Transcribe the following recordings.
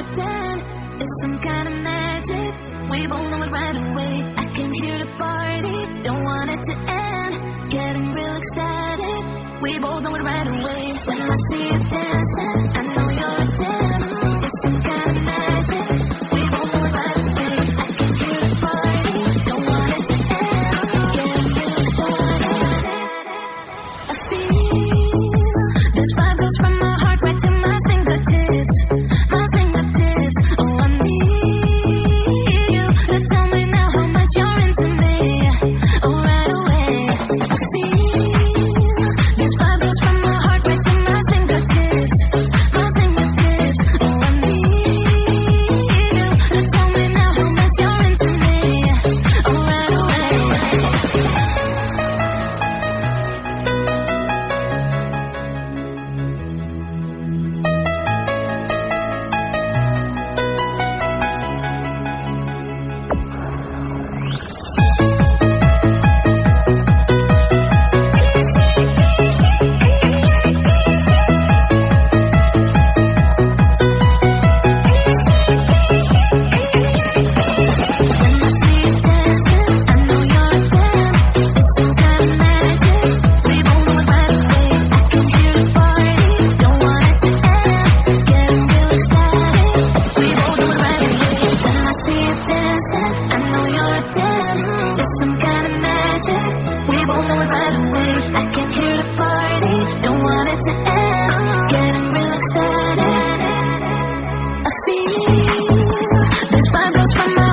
you're dead. It's some kind of magic. We both know it right away. I came here to party, don't want it to end. Getting real ecstatic. We both know it right away. When I see you dancing, I know you're dead. It's some kind of magic. We both know it right away. I came here to party, don't want it to end. Getting real excited. I feel this vibe goes from my heart right to my fingertips. My fingertips. Oh, I need you to tell me now how much you're into me. Oh, right away. I feel this vibe goes from my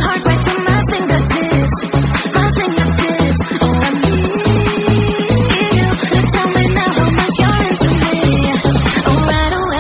heart right to my fingertips. My fingertips. Oh, I need you to tell me now how much you're into me. Oh, right away.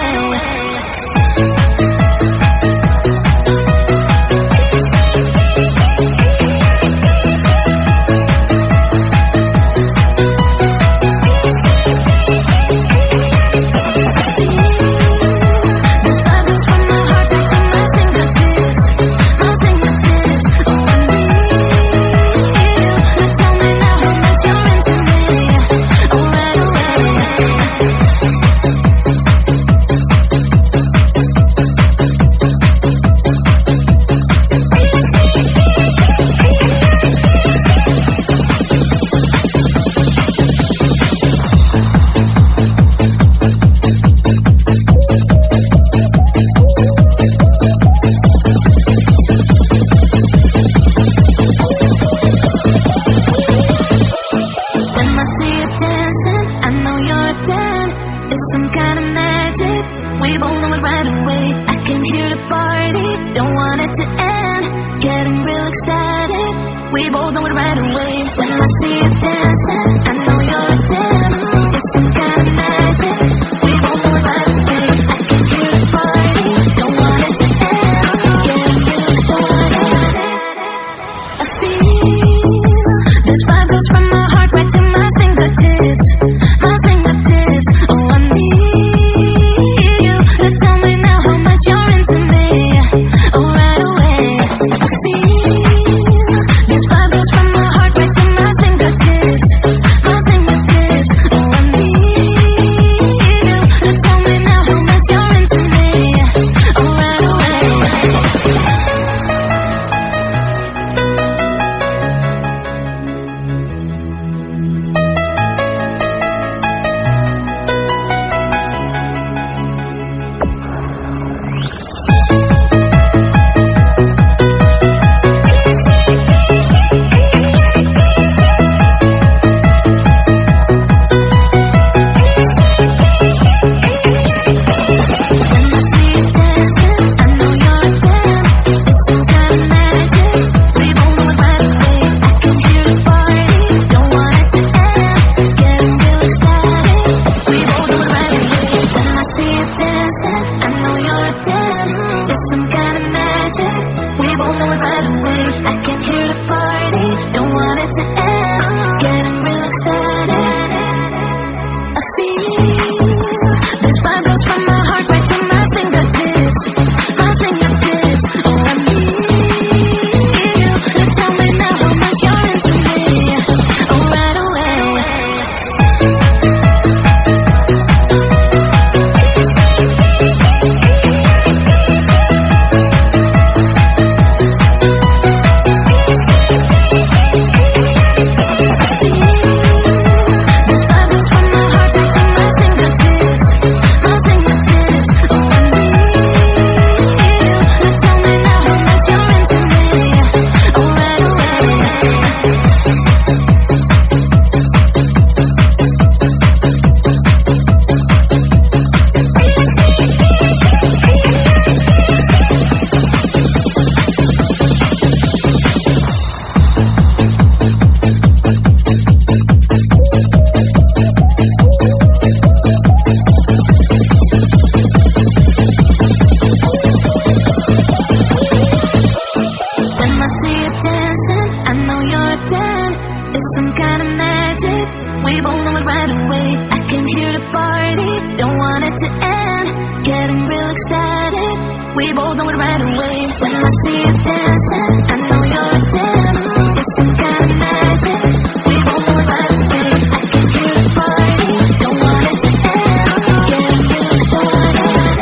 We both know it right away. When I see you dancing, I know you're a dancer. It's some kind of magic. We both know it right away. I can hear the party, don't want it to end. Getting really started.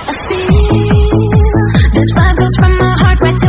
I feel this vibe goes from my heart right to